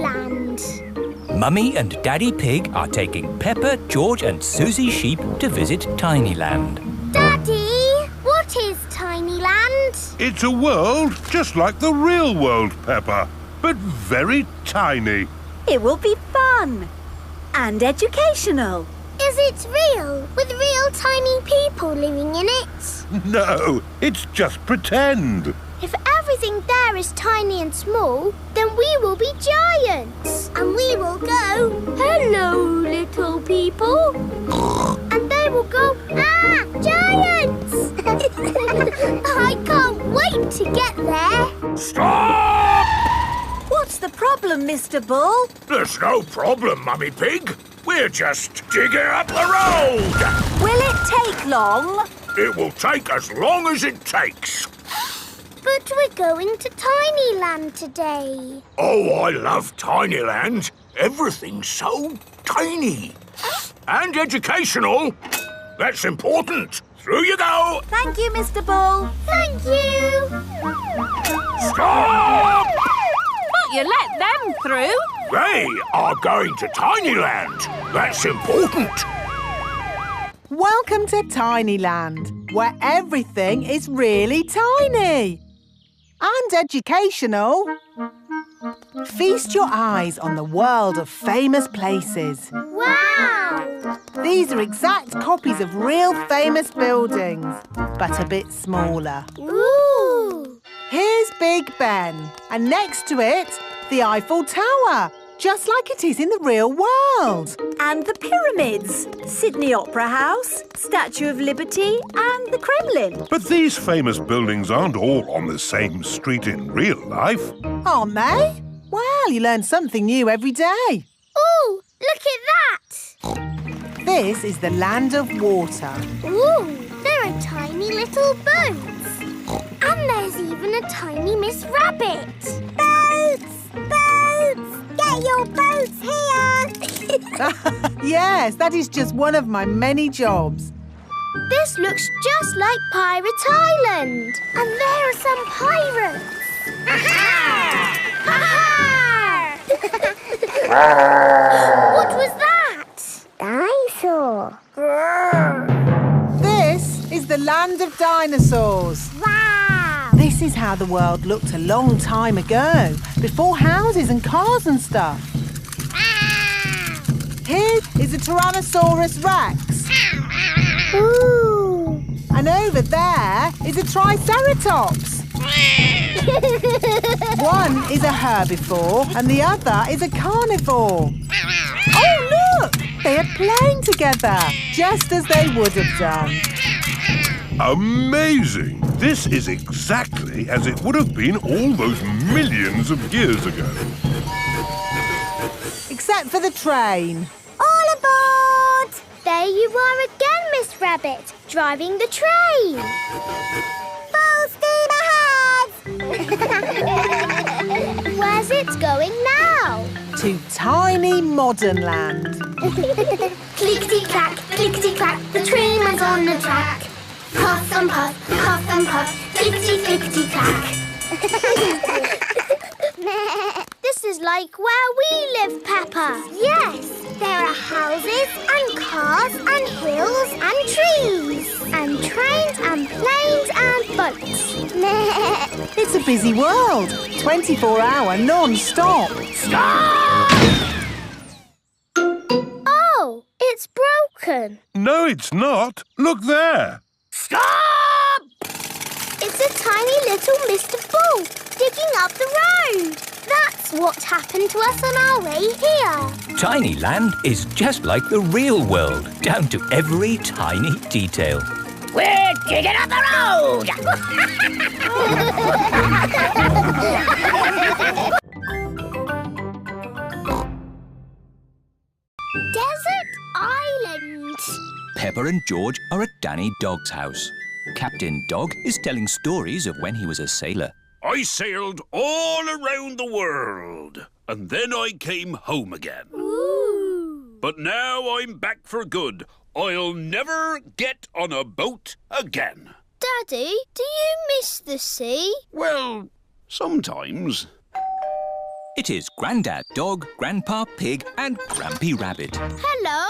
Tinyland. Mummy and Daddy Pig are taking Peppa, George and Susie Sheep to visit Tinyland. Daddy, what is Tinyland? It's a world just like the real world, Peppa, but very tiny. It will be fun and educational. Is it real, with real tiny people living in it? No, it's just pretend. If everything there is tiny and small, then we will be giants. And we will go, hello, little people. And they will go, ah, giants! I can't wait to get there. Stop! What's the problem, Mr. Bull? There's no problem, Mummy Pig. We're just digging up the road. Will it take long? It will take as long as it takes. But we're going to Tinyland today. Oh, I love Tinyland. Everything's so tiny. And educational. That's important. Through you go. Thank you, Mr. Bull. Thank you. Stop! But you let them through. They are going to Tinyland. That's important. Welcome to Tinyland, where everything is really tiny. And educational. Feast your eyes on the world of famous places. Wow! These are exact copies of real famous buildings, but a bit smaller. Ooh! Here's Big Ben, and next to it, the Eiffel Tower, just like it is in the real world. And the pyramids, Sydney Opera House, Statue of Liberty and the Kremlin. But these famous buildings aren't all on the same street in real life. Aren't they? Well, you learn something new every day. Ooh, look at that! This is the land of water. Ooh, there are tiny little boats. And there's even a tiny Miss Rabbit. Boats! Boats! Get your boats here! Yes, that is just one of my many jobs. This looks just like Pirate Island. And there are some pirates. What was that? Dinosaur. This is the land of dinosaurs. Wow! This is how the world looked a long time ago, before houses and cars and stuff. Here is a Tyrannosaurus Rex. Ooh! And over there is a Triceratops. One is a herbivore and the other is a carnivore. Oh, look! They are playing together, just as they would have done. Amazing! This is exactly as it would have been all those millions of years ago. Except for the train. All aboard! There you are again, Miss Rabbit, driving the train. Full steam ahead! Where's it going now? To tiny modern land. Clickety-clack, clickety-clack, the train went on the track. Puff and puff, clickety-clickety-clack. This is like where we live, Peppa. Yes, there are houses and cars and hills and trees and trains and planes and boats. It's a busy world. 24-hour non-stop. Stop! Oh, it's broken. No, it's not. Look there. Stop! It's a tiny little Mr. Bull digging up the road. That's what happened to us on our way here. Tinyland is just like the real world, down to every tiny detail. We're digging up the road! Desert Island. Peppa and George are at Danny Dog's house. Captain Dog is telling stories of when he was a sailor. I sailed all around the world, and then I came home again. Ooh. But now I'm back for good. I'll never get on a boat again. Daddy, do you miss the sea? Well, sometimes. It is Grandad Dog, Grandpa Pig and Grampy Rabbit. Hello.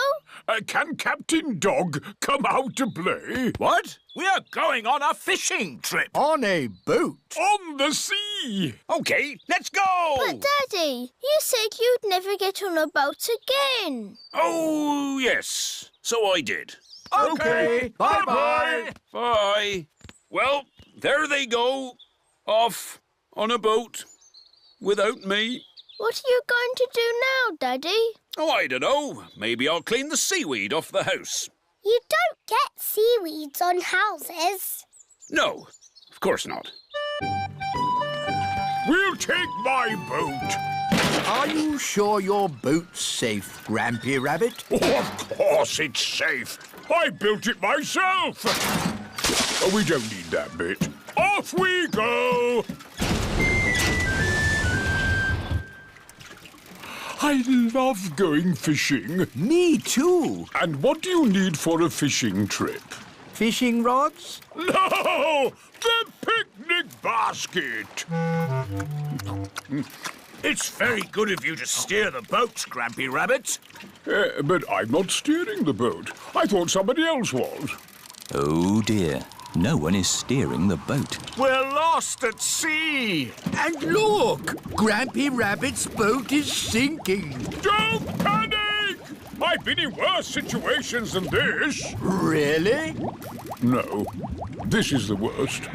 Can Captain Dog come out to play? What? We are going on a fishing trip. On a boat. On the sea. OK, let's go! But, Daddy, you said you'd never get on a boat again. Oh, yes. So I did. OK, bye-bye. Bye. Well, there they go. Off on a boat. Without me. What are you going to do now, Daddy? Oh, I don't know. Maybe I'll clean the seaweed off the house. You don't get seaweeds on houses. No, of course not. We'll take my boat. Are you sure your boat's safe, Grampy Rabbit? Oh, of course it's safe. I built it myself. Oh, we don't need that bit. Off we go. I love going fishing. Me too. And what do you need for a fishing trip? Fishing rods? No! The picnic basket! It's very good of you to steer the boat, Grampy Rabbit. But I'm not steering the boat. I thought somebody else was. Oh dear, no one is steering the boat. We're lost at sea. And look! Grampy Rabbit's boat is sinking. Don't panic! I've been in worse situations than this. Really? No, this is the worst.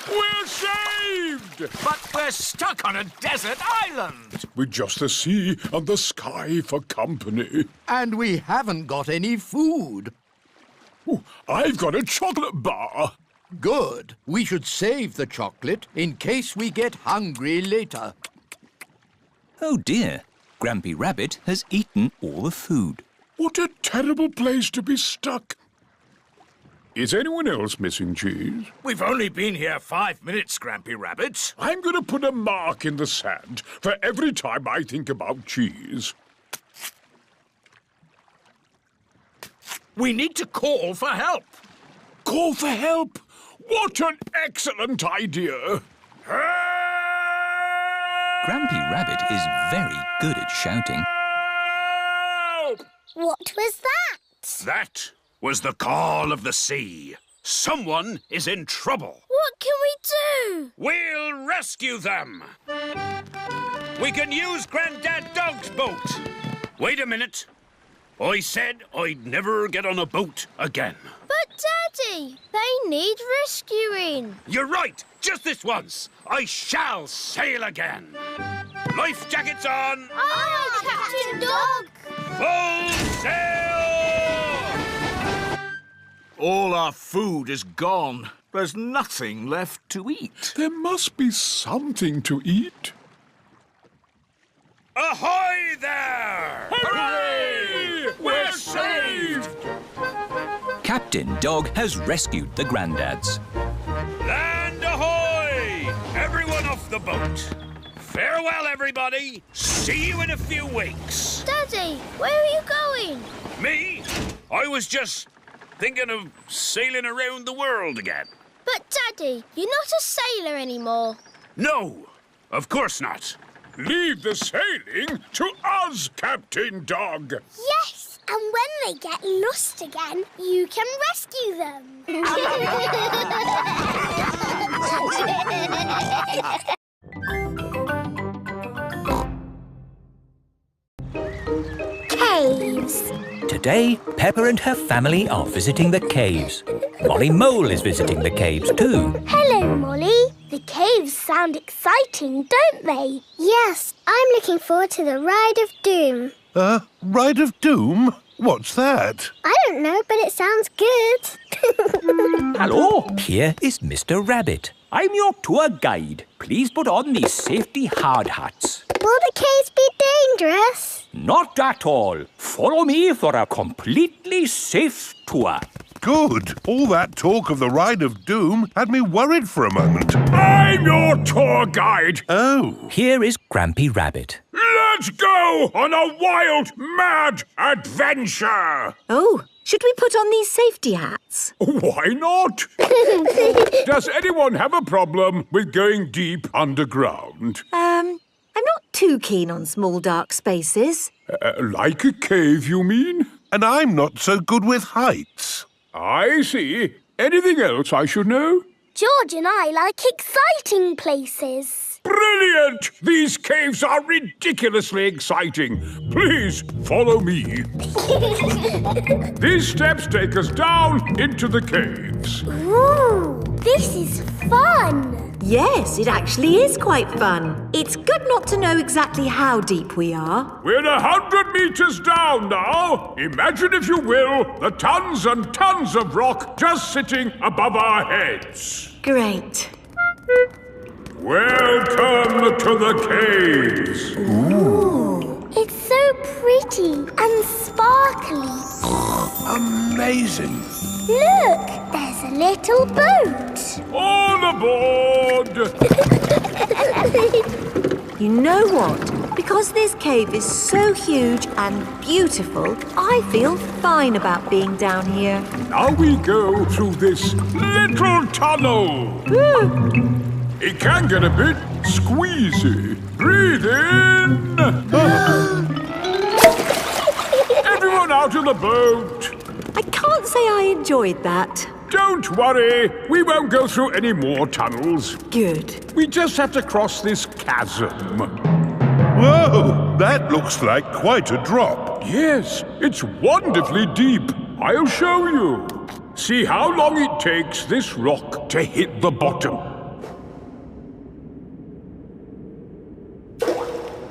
We're saved! But we're stuck on a desert island. With just the sea and the sky for company. And we haven't got any food. Ooh, I've got a chocolate bar. Good. We should save the chocolate in case we get hungry later. Oh dear, Grampy Rabbit has eaten all the food. What a terrible place to be stuck. Is anyone else missing cheese? We've only been here 5 minutes, Grampy Rabbit. I'm going to put a mark in the sand for every time I think about cheese. We need to call for help. Call for help? What an excellent idea! Grampy Rabbit is very good at shouting. Help! What was that? That was the call of the sea. Someone is in trouble. What can we do? We'll rescue them. We can use Grandad Dog's boat. Wait a minute. I said I'd never get on a boat again. But, Daddy, they need rescuing. You're right. Just this once. I shall sail again. Life jackets on. Aye, Captain Dog. Full sail! All our food is gone. There's nothing left to eat. There must be something to eat. Ahoy there! Hooray! We're saved! Captain Dog has rescued the Granddads. Land ahoy! Everyone off the boat. Farewell, everybody. See you in a few weeks. Daddy, where are you going? Me? I was just thinking of sailing around the world again. But, Daddy, you're not a sailor anymore. No, of course not. Leave the sailing to us, Captain Dog. Yes, and when they get lost again, you can rescue them. Caves. Today, Peppa and her family are visiting the caves. Molly Mole is visiting the caves too. Hello, Molly. The caves sound exciting, don't they? Yes, I'm looking forward to the Ride of Doom. Ride of Doom? What's that? I don't know, but it sounds good. Hello, Here is Mr. Rabbit. I'm your tour guide. Please put on these safety hard hats. Will the caves be dangerous? Not at all. Follow me for a completely safe tour. Good. All that talk of the Ride of Doom had me worried for a moment. I'm your tour guide. Oh. Here is Grampy Rabbit. Let's go on a wild, mad adventure. Oh, Should we put on these safety hats? Why not? Does anyone have a problem with going deep underground? I'm not too keen on small dark spaces. Like a cave, you mean? And I'm not so good with heights. I see. Anything else I should know? George and I like exciting places. Brilliant! These caves are ridiculously exciting. Please follow me. These steps take us down into the caves. Ooh, this is fun. Yes, it actually is quite fun. It's good not to know exactly how deep we are. We're 100 meters down now. Imagine, if you will, the tons and tons of rock just sitting above our heads. Great. Welcome to the caves. Ooh, it's so pretty and sparkly. Amazing. Look, there's a little boat. All aboard! You know what? Because this cave is so huge and beautiful, I feel fine about being down here. Now we go through this little tunnel. It can get a bit squeezy. Breathe in. Everyone out of the boat. I can't say I enjoyed that. Don't worry. We won't go through any more tunnels. Good. We just have to cross this chasm. Whoa, that looks like quite a drop. Yes, it's wonderfully deep. I'll show you. See how long it takes this rock to hit the bottom.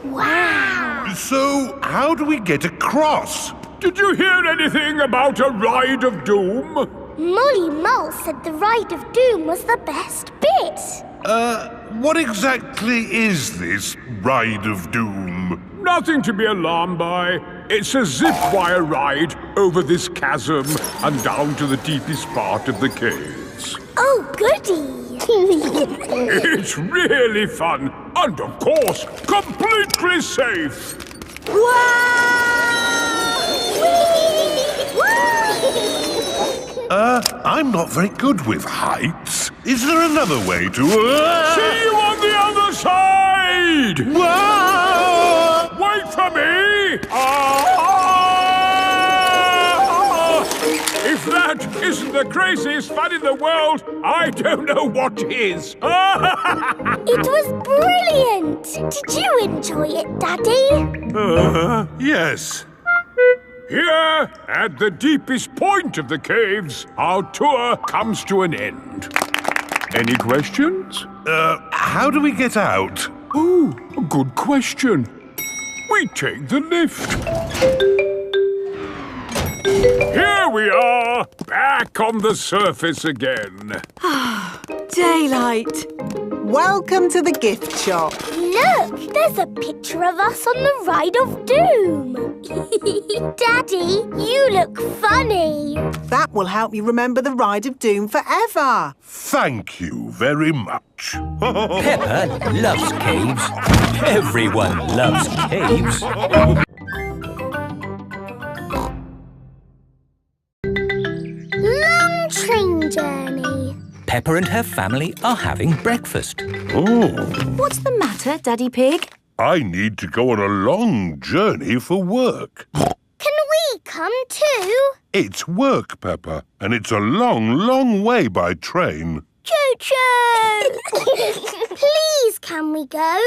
Wow. So, how do we get across? Did you hear anything about a ride of doom? Molly Mull said the ride of doom was the best bit. What exactly is this ride of doom? Nothing to be alarmed by. It's a zip wire ride over this chasm and down to the deepest part of the caves. Oh, goody. It's really fun and, of course, completely safe. I'm not very good with heights. Is there another way to... See you on the other side! Whoa! Wait for me! If that isn't the craziest fun in the world, I don't know what is. It was brilliant. Did you enjoy it, Daddy? Yes. Here, at the deepest point of the caves, our tour comes to an end. Any questions? How do we get out? Oh, a good question. We take the lift. Here we are, back on the surface again. Daylight. Welcome to the gift shop. Look, there's a picture of us on the ride of doom. Daddy, you look funny. That will help you remember the ride of doom forever. Thank you very much. Peppa loves caves. Everyone loves caves. Long train journey. Peppa and her family are having breakfast. Oh, What's the matter, Daddy Pig? I need to go on a long journey for work. Can we come too? It's work, Peppa, and it's a long, long way by train. Choo-choo! Please, can we go?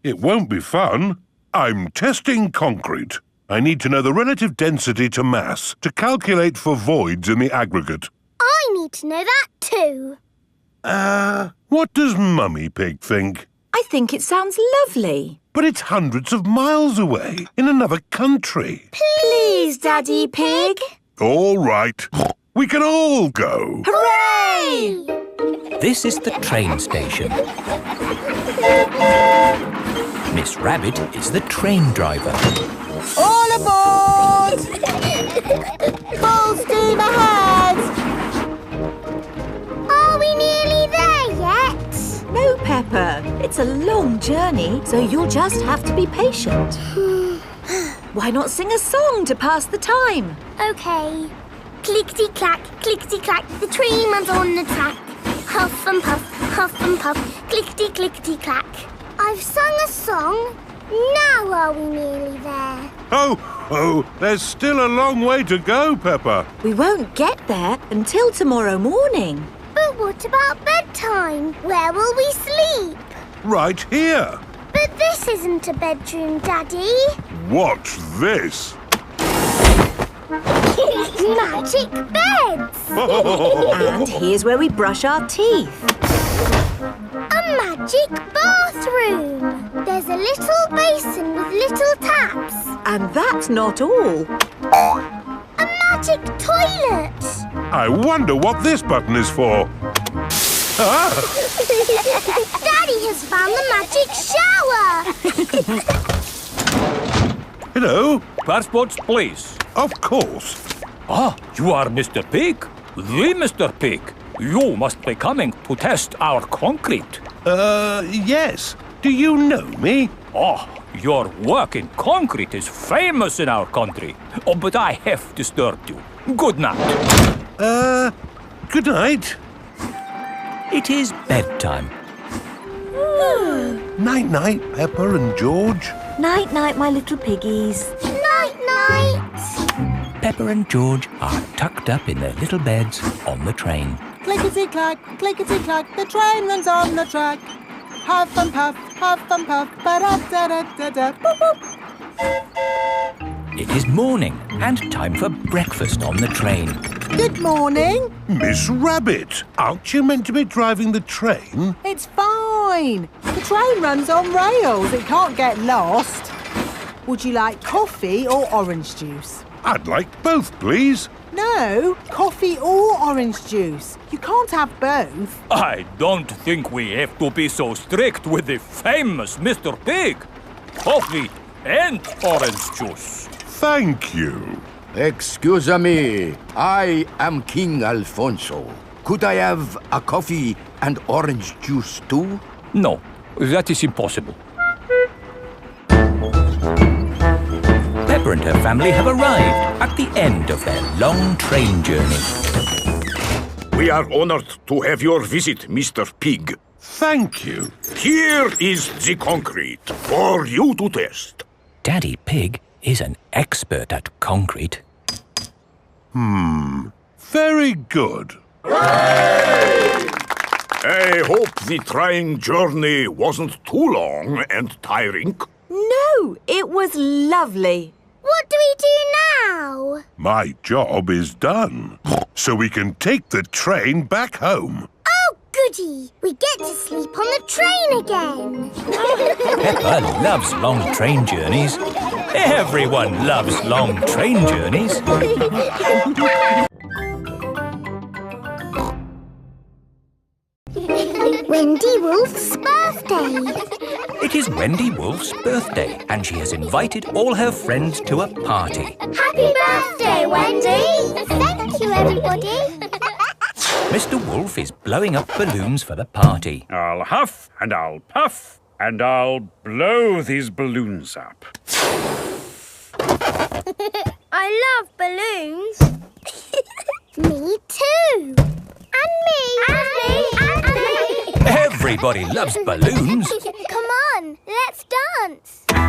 It won't be fun. I'm testing concrete. I need to know the relative density to mass to calculate for voids in the aggregate. I need to know that too. What does Mummy Pig think? I think it sounds lovely. But it's hundreds of miles away, in another country. Please, Daddy Pig. All right. We can all go. Hooray! This is the train station. Miss Rabbit is the train driver. All aboard! Full steam ahead! Are we nearly there yet? No, Peppa. It's a long journey, so you'll just have to be patient. Why not sing a song to pass the time? Okay. Clickety-clack, clickety-clack, the train runs on the track. Huff and puff, clickety-clickety-clack. I've sung a song. Now are we nearly there? Oh, there's still a long way to go, Peppa. We won't get there until tomorrow morning. But what about bedtime? Where will we sleep? Right here. But this isn't a bedroom, Daddy. Watch this. Magic beds! And here's where we brush our teeth. A magic bathroom! There's a little basin with little taps. And that's not all. A magic toilet! I wonder what this button is for. Ah! Daddy has found the magic shower! Hello? Passports, please. Of course. Ah, you are Mr. Pig? The Mr. Pig. You must be coming to test our concrete. Yes. Do you know me? Oh, your work in concrete is famous in our country. Oh, but I have disturbed you. Good night. Good night. It is bedtime. Night-night, Peppa and George. Night-night, my little piggies. Night-night! Peppa and George are tucked up in their little beds on the train. Clickety-clack, clickety-clack, the train runs on the track. Huff and puff, ba-da-da-da-da, boop, boop. It is morning and time for breakfast on the train. Good morning. Miss Rabbit, aren't you meant to be driving the train? It's fine. The train runs on rails. It can't get lost. Would you like coffee or orange juice? I'd like both, please. No, coffee or orange juice. You can't have both. I don't think we have to be so strict with the famous Mr. Pig. Coffee and orange juice. Thank you. Excuse me, I am King Alfonso. Could I have a coffee and orange juice too? No, that is impossible. Peppa and her family have arrived at the end of their long train journey. We are honored to have your visit, Mr. Pig. Thank you. Here is the concrete for you to test. Daddy Pig is an expert at concrete. Very good. I hope the train journey wasn't too long and tiring. No, it was lovely. What do we do now? My job is done. So we can take the train back home. Oh, goody! We get to sleep on the train again. Peppa loves long train journeys. Everyone loves long train journeys. Wendy Wolf's birthday. It is Wendy Wolf's birthday and she has invited all her friends to a party. Happy birthday, Wendy! Thank you, everybody. Mr. Wolf is blowing up balloons for the party. I'll huff and I'll puff and I'll blow these balloons up. I love balloons. Me too. And me. And me. And me. Everybody loves balloons. Come on, let's dance. Don't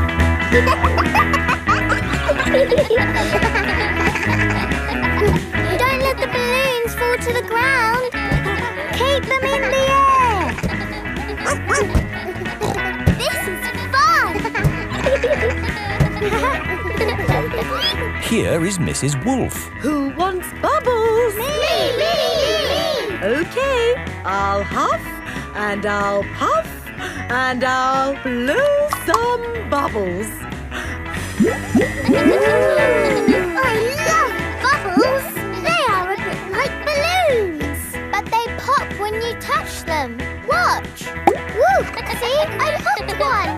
let the balloons fall to the ground. Keep them in the air. This is fun. Here is Mrs. Wolf. Who wants bubbles? Me. Okay, I'll huff and I'll puff and I'll blow some bubbles. I love bubbles. They are a bit like balloons. But they pop when you touch them. Watch. Woo! See? I popped one.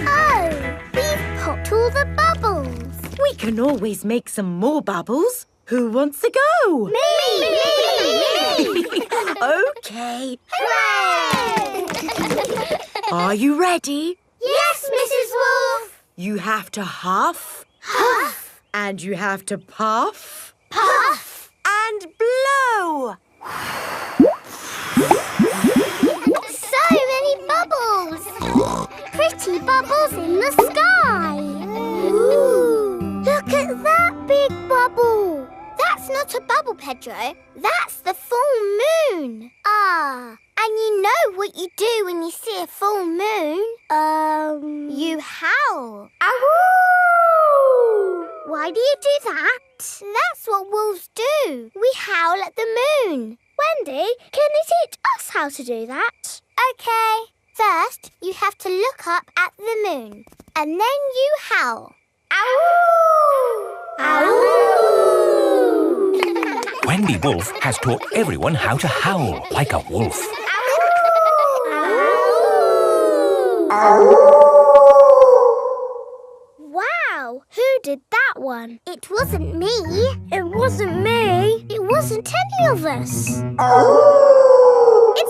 Oh, we've popped all the bubbles. We can always make some more bubbles. Who wants to go? Me! Okay. Hooray! Are you ready? Yes, You have to huff. Huff. And you have to puff. Puff. And blow. So many bubbles. Pretty bubbles in the sky. Ooh. Look at that big bubble. That's not a bubble, Pedro. That's the full moon. Ah, and you know what you do when you see a full moon? You howl. Ow! Why do you do that? That's what wolves do. We howl at the moon. Wendy, can you teach us how to do that? OK. First, you have to look up at the moon. And then you howl. Ow! Ow! Wendy Wolf has taught everyone how to howl like a wolf. Wow, who did that one? It wasn't me. It wasn't me. It wasn't any of us. It's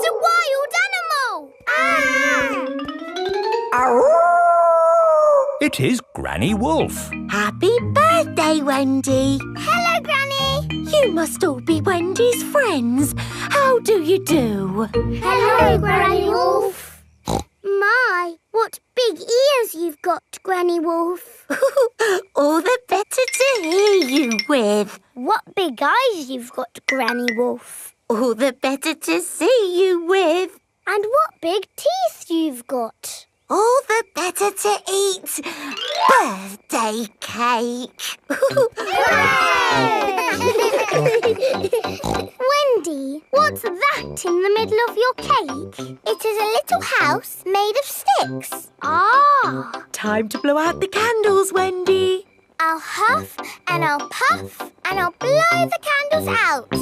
a wild animal. It is Granny Wolf. Happy birthday, Wendy. Hello, Granny. You must all be Wendy's friends. How do you do? Hello, Granny Wolf. My, what big ears you've got, Granny Wolf. All the better to hear you with. What big eyes you've got, Granny Wolf. All the better to see you with. And what big teeth you've got. All the better to eat birthday cake. Wendy, what's that in the middle of your cake? It is a little house made of sticks. Ah. Time to blow out the candles, Wendy. I'll huff and I'll puff and I'll blow the candles out.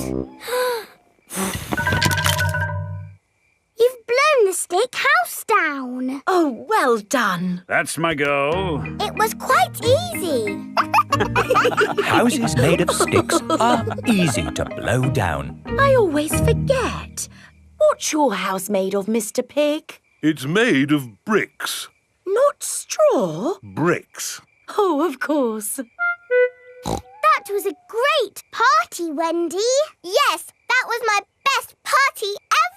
You've blown the stick house down. Oh, well done. That's my go. It was quite easy. Houses made of sticks are easy to blow down. I always forget. What's your house made of, Mr. Pig? It's made of bricks. Not straw? Bricks. Oh, of course. That was a great party, Wendy. Yes, that was my best party ever.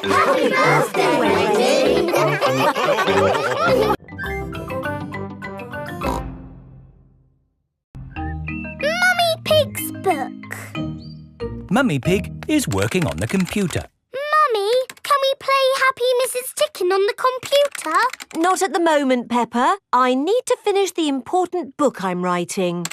Happy birthday, Wendy. Mummy Pig's book. Mummy Pig is working on the computer. Mummy, can we play Happy Mrs. Chicken on the computer? Not at the moment, Peppa. I need to finish the important book I'm writing.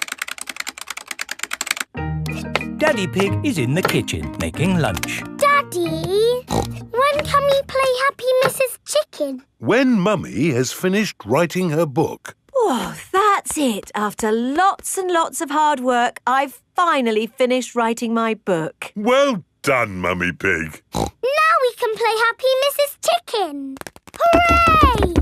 Daddy Pig is in the kitchen making lunch. Daddy, when can we play Happy Mrs. Chicken? When Mummy has finished writing her book. Oh, that's it. After lots and lots of hard work, I've finally finished writing my book. Well done, Mummy Pig. Now we can play Happy Mrs. Chicken. Hooray!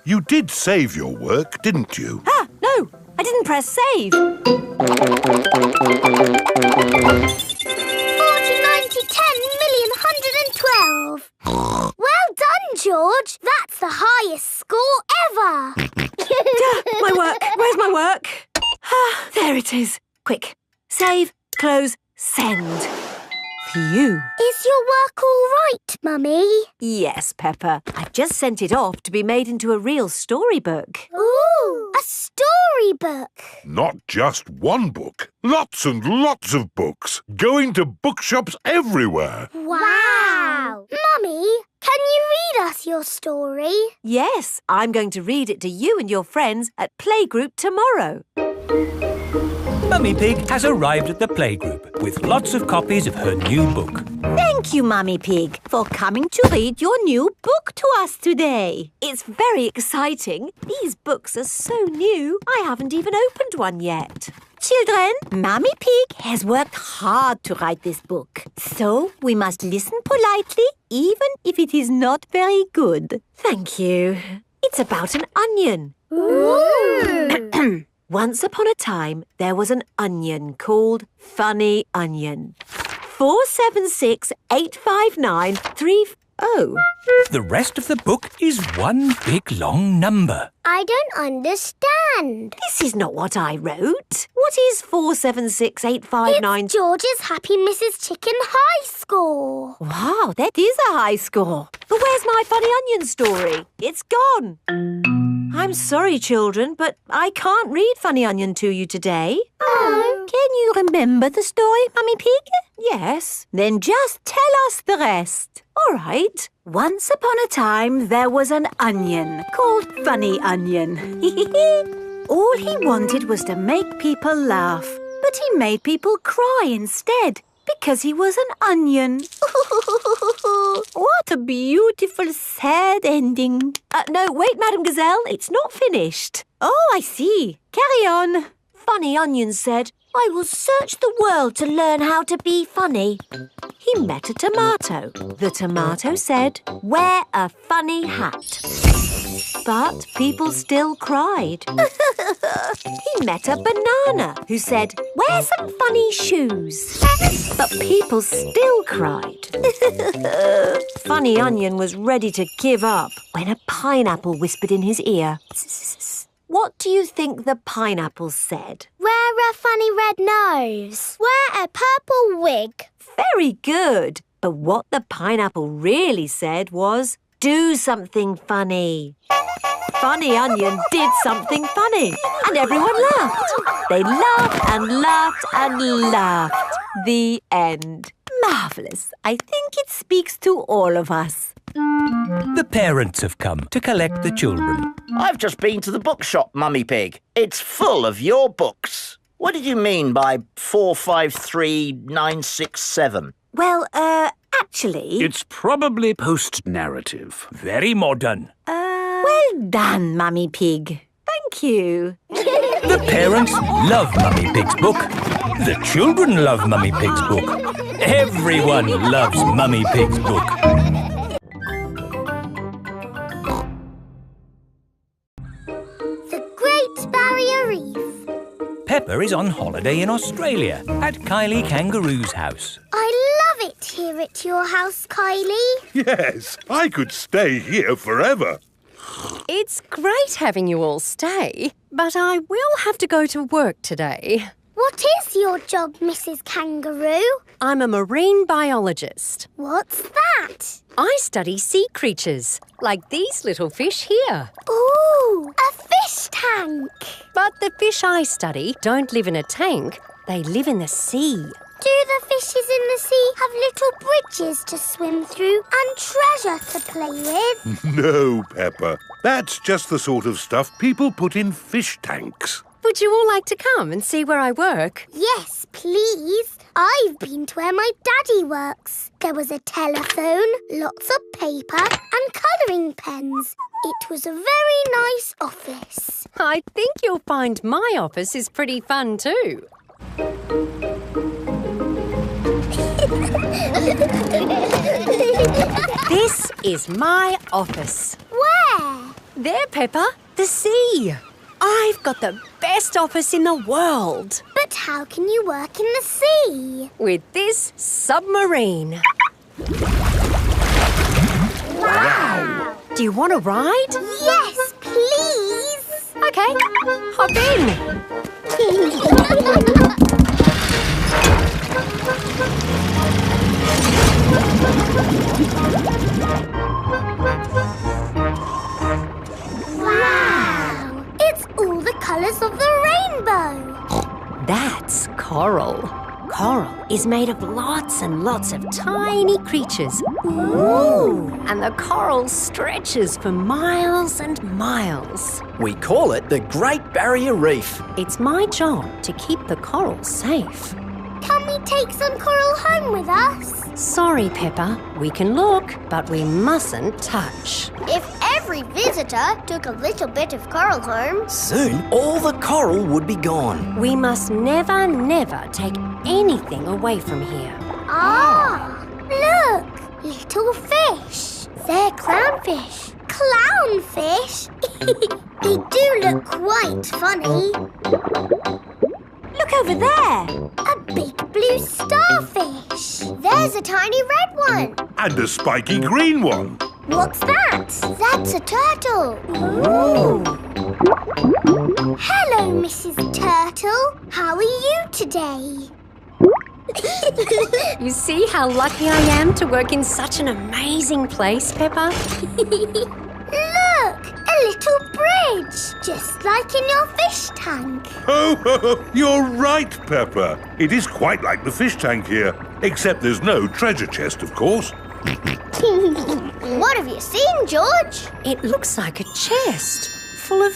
You did save your work, didn't you? Ah, no, I didn't press save. 40, 90, 10 million, 112. Well done, George. That's the highest score ever. My work. Where's my work? Ah, there it is. Quick. Save, close, send. Phew. Is your work all right, Mummy? Yes, Peppa. I've just sent it off to be made into a real storybook. Ooh, a storybook. Not just one book. Lots and lots of books. Going to bookshops everywhere. Wow. Mummy, can you read us your story? Yes, I'm going to read it to you and your friends at Playgroup tomorrow. Mummy Pig has arrived at the playgroup with lots of copies of her new book. Thank you, Mummy Pig, for coming to read your new book to us today. It's very exciting. These books are so new, I haven't even opened one yet. Children, Mummy Pig has worked hard to write this book. So we must listen politely, even if it is not very good. Thank you. It's about an onion. Ooh. Once upon a time, there was an onion called Funny Onion. 4768593. Oh. The rest of the book is one big long number. I don't understand. This is not what I wrote. What is 4768593? It's George's Happy Mrs. Chicken high score. Wow, that is a high score. But where's my Funny Onion story? It's gone. I'm sorry, children, but I can't read Funny Onion to you today. Oh. Can you remember the story, Mummy Pig? Yes. Then just tell us the rest. All right. Once upon a time, there was an onion called Funny Onion. All he wanted was to make people laugh, but he made people cry instead because he was an onion. What a beautiful, sad ending. No, wait, Madame Gazelle, it's not finished. Oh, I see. Carry on. Funny Onion said, I will search the world to learn how to be funny. He met a tomato. The tomato said, wear a funny hat. But people still cried. He met a banana who said, wear some funny shoes. But people still cried. Funny Onion was ready to give up when a pineapple whispered in his ear. What do you think the pineapple said? Wear a funny red nose. Wear a purple wig. Very good. But what the pineapple really said was, do something funny. Funny Onion did something funny, and everyone laughed. They laughed and laughed and laughed. The end. Marvellous. I think it speaks to all of us. The parents have come to collect the children. I've just been to the bookshop, Mummy Pig. It's full of your books. What did you mean by 453967? Well, actually... It's probably post-narrative. Very modern. Well done, Mummy Pig. Thank you. The parents love Mummy Pig's book. The children love Mummy Pig's book. Everyone loves Mummy Pig's book. The Great Barrier Reef. Peppa is on holiday in Australia at Kylie Kangaroo's house. I love it here at your house, Kylie. Yes, I could stay here forever. It's great having you all stay, but I will have to go to work today. What is your job, Mrs. Kangaroo? I'm a marine biologist. What's that? I study sea creatures, like these little fish here. Ooh, a fish tank. But the fish I study don't live in a tank, they live in the sea. Do the fishes in the sea have little bridges to swim through and treasure to play with? No, Peppa. That's just the sort of stuff people put in fish tanks. Would you all like to come and see where I work? Yes, please. I've been to where my daddy works. There was a telephone, lots of paper and colouring pens. It was a very nice office. I think you'll find my office is pretty fun too. This is my office. Where? There, Peppa, the sea. I've got the best office in the world. But how can you work in the sea? With this submarine. Wow! Do you want to ride? Yes, please. Okay, hop in. Wow! It's all the colours of the rainbow. That's coral. Coral is made of lots and lots of tiny creatures. Ooh! And the coral stretches for miles and miles. We call it the Great Barrier Reef. It's my job to keep the coral safe. Can we take some coral home with us? Sorry, Peppa. We can look, but we mustn't touch. If every visitor took a little bit of coral home... Soon, all the coral would be gone. We must never, never take anything away from here. Ah! Look! Little fish. They're clownfish. clownfish? They do look quite funny. Look over there. A big blue starfish. There's a tiny red one. And a spiky green one. What's that? That's a turtle. Ooh. Hello, Mrs. Turtle. How are you today? You see how lucky I am to work in such an amazing place, Peppa? Look, a little bridge, just like in your fish tank. Oh, you're right, Peppa. It is quite like the fish tank here, except there's no treasure chest, of course. What have you seen, George? It looks like a chest full of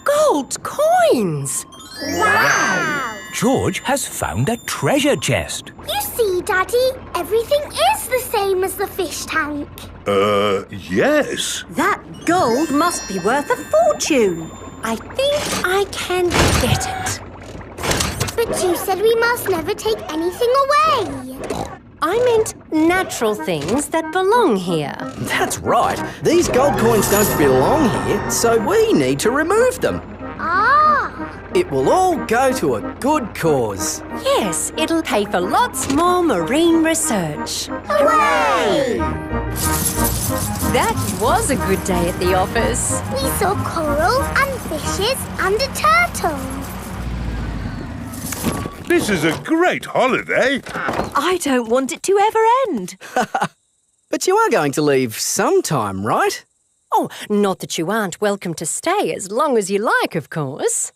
gold coins. Wow! George has found a treasure chest. You see, Daddy, everything is the same as the fish tank. Yes. That gold must be worth a fortune. I think I can get it. But you said we must never take anything away. I meant natural things that belong here. That's right. These gold coins don't belong here, so we need to remove them. Ah! It will all go to a good cause. Yes, it'll pay for lots more marine research. Hooray! That was a good day at the office. We saw coral and fishes and a turtle. This is a great holiday. I don't want it to ever end. But you are going to leave sometime, right? Oh, not that you aren't welcome to stay as long as you like, of course.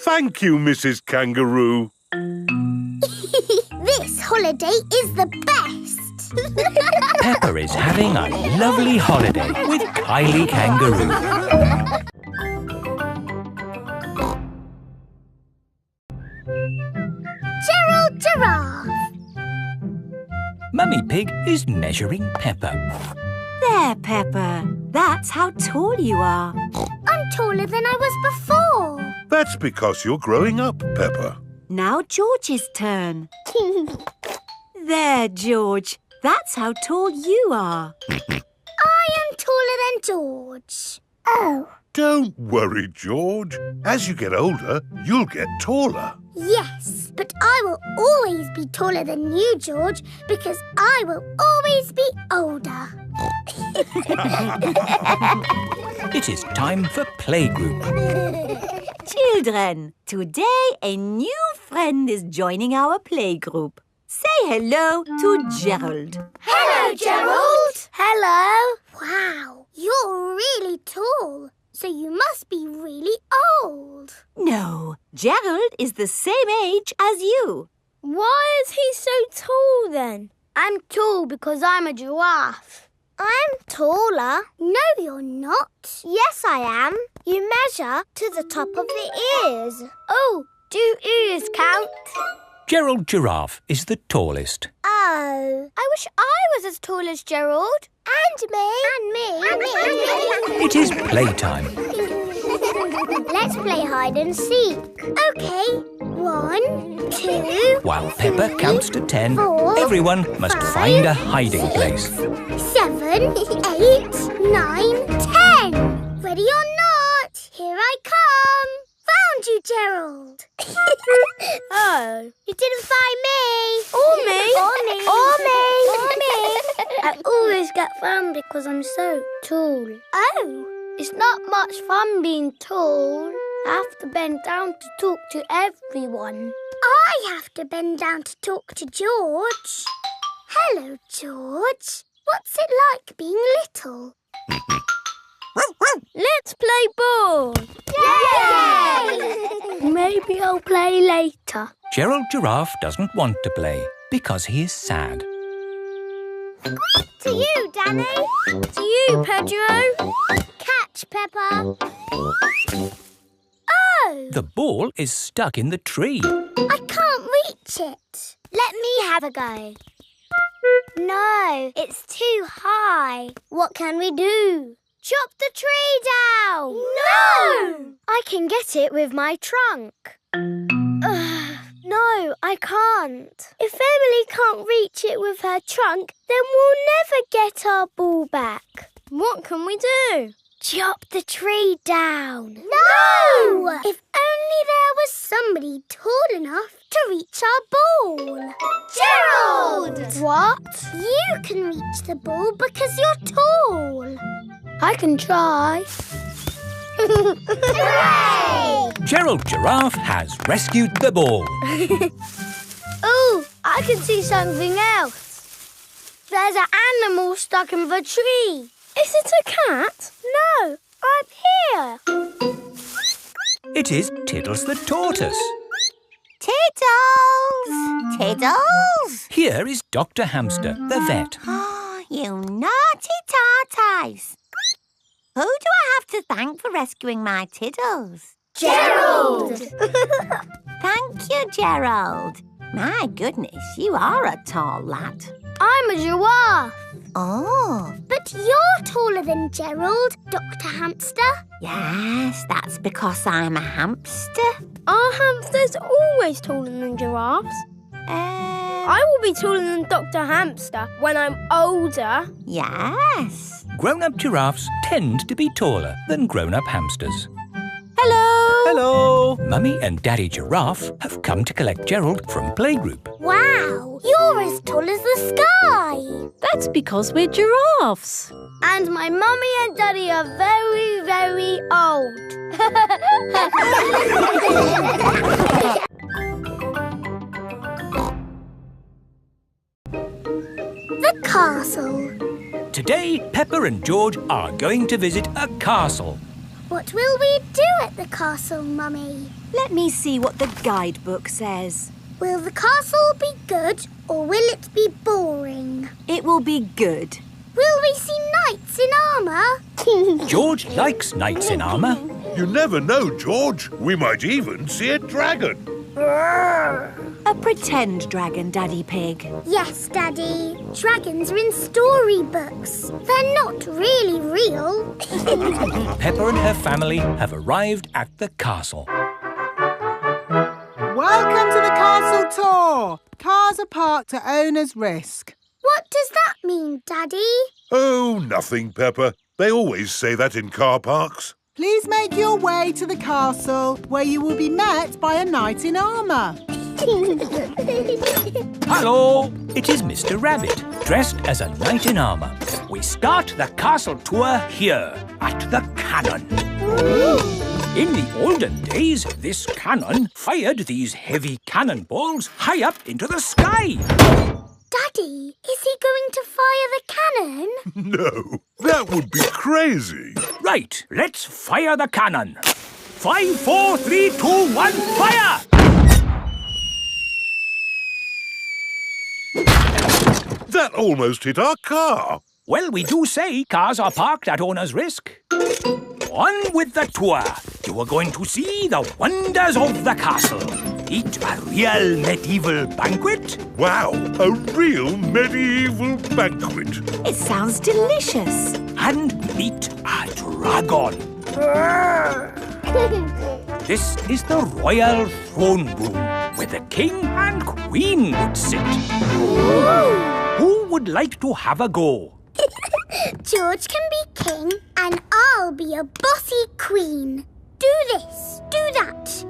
Thank you, Mrs. Kangaroo. This holiday is the best. Peppa is having a lovely holiday with Kylie Kangaroo. Gerald Giraffe. Mummy Pig is measuring Peppa. There, Peppa. That's how tall you are. I'm taller than I was before. That's because you're growing up, Peppa. Now George's turn. There, George. That's how tall you are. I am taller than George. Oh. Don't worry, George. As you get older, you'll get taller. Yes, but I will always be taller than you, George, because I will always be older. It is time for playgroup. Children, today a new friend is joining our playgroup. Say hello to Gerald. Hello, Gerald. Hello. Wow, you're really tall. So you must be really old. No, Gerald is the same age as you. Why is he so tall then? I'm tall because I'm a giraffe. I'm taller. No, you're not. Yes, I am. You measure to the top of the ears. Oh, do ears count? Gerald Giraffe is the tallest. Oh, I wish I was as tall as Gerald. And me. And me. And me. And me. It is playtime. Let's play hide and seek. OK. 1, 2... While Peppa counts to 10, 4, everyone must 5, find a hiding 6, place. 7, 8, 9, 10. Ready or not, here I come. Found you, Gerald. Oh, you didn't find me. Or me. Or me. Or me. Or me. I always get found because I'm so tall. Oh. It's not much fun being tall. I have to bend down to talk to everyone. I have to bend down to talk to George. Hello, George. What's it like being little? Let's play ball. Yay! Maybe I'll play later. Gerald Giraffe doesn't want to play because he is sad. To you, Danny. To you, Pedro. Catch, Peppa. Oh! The ball is stuck in the tree. I can't reach it. Let me have a go. No, it's too high. What can we do? Chop the tree down! No! I can get it with my trunk. No, I can't. If Emily can't reach it with her trunk, then we'll never get our ball back. What can we do? Chop the tree down. No! If only there was somebody tall enough to reach our ball. Gerald! What? You can reach the ball because you're tall. I can try. Hooray! Gerald Giraffe has rescued the ball. Oh, I can see something else. There's an animal stuck in the tree. Is it a cat? No, I'm here. It is Tiddles the tortoise. Tiddles! Tiddles! Here is Dr. Hamster, the vet. Oh, you naughty tortoise. Who do I have to thank for rescuing my Tiddles? Gerald! Thank you, Gerald. My goodness, you are a tall lad. I'm a giraffe. Oh. But you're taller than Gerald, Dr. Hamster. Yes, that's because I'm a hamster. Are hamsters always taller than giraffes? I will be taller than Dr. Hamster when I'm older. Yes. Grown-up giraffes tend to be taller than grown-up hamsters. Hello. Hello. Mummy and Daddy Giraffe have come to collect Gerald from playgroup. Wow, you're as tall as the sky. That's because we're giraffes. And my mummy and daddy are very, very old. The castle. Today, Peppa and George are going to visit a castle. What will we do at the castle, Mummy? Let me see what the guidebook says. Will the castle be good or will it be boring? It will be good. Will we see knights in armour? George likes knights in armour. You never know, George. We might even see a dragon. A pretend dragon, Daddy Pig. Yes, Daddy. Dragons are in storybooks. They're not really real. Peppa and her family have arrived at the castle. Welcome to the castle tour. Cars are parked at owner's risk. What does that mean, Daddy? Oh, nothing, Peppa. They always say that in car parks. Please make your way to the castle, where you will be met by a knight in armour. Hello! It is Mr. Rabbit, dressed as a knight in armour. We start the castle tour here, at the cannon. In the olden days, this cannon fired these heavy cannonballs high up into the sky. Daddy, is he going to fire the cannon? No, that would be crazy. Right, let's fire the cannon. 5, 4, 3, 2, 1, fire! That almost hit our car. Well, we do say cars are parked at owner's risk. On with the tour. You are going to see the wonders of the castle. Eat a real medieval banquet. Wow, a real medieval banquet. It sounds delicious. And meet a dragon. This is the royal throne room, where the king and queen would sit. Who would like to have a go? George can be king and I'll be a bossy queen. Do this, do that.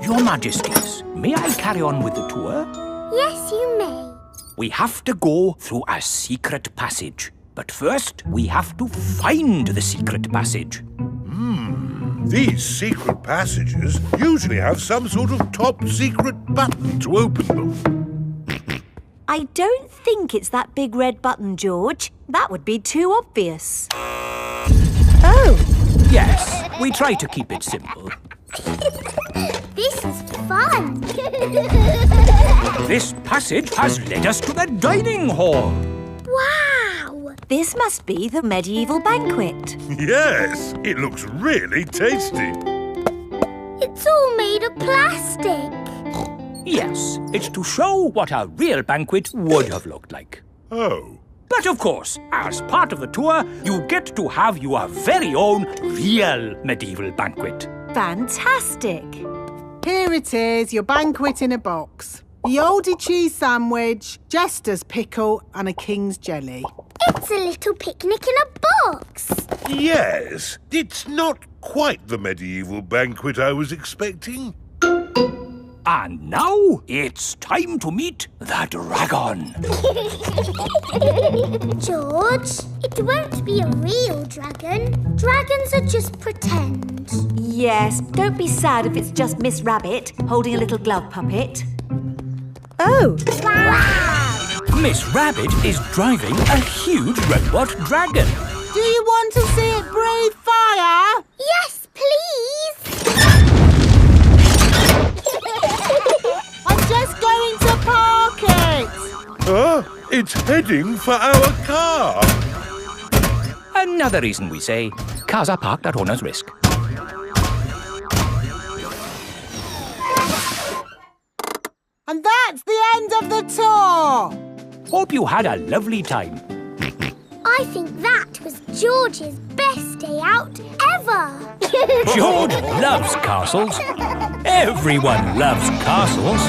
Your Majesties, may I carry on with the tour? Yes, you may. We have to go through a secret passage. But first, we have to find the secret passage. These secret passages usually have some sort of top secret button to open them. I don't think it's that big red button, George. That would be too obvious. Oh! Yes, we try to keep it simple. This is fun. This passage has led us to the dining hall. Wow! This must be the medieval banquet. Yes, it looks really tasty. It's all made of plastic. Yes, it's to show what a real banquet would have looked like. Oh. But of course, as part of the tour, you get to have your very own real medieval banquet. Fantastic. Here it is, your banquet in a box. Yoldy cheese sandwich, jester's pickle and a king's jelly. It's a little picnic in a box. Yes, it's not quite the medieval banquet I was expecting. And now it's time to meet the dragon. George, it won't be a real dragon. Dragons are just pretend. Yes, don't be sad if it's just Miss Rabbit holding a little glove puppet. Oh! Wow! Miss Rabbit is driving a huge robot dragon. Do you want to see it breathe fire? Yes, please! I'm just going to park it! It's heading for our car. Another reason we say cars are parked at owner's risk. And that's the end of the tour! Hope you had a lovely time. I think that was George's best day out ever. George loves castles. Everyone loves castles.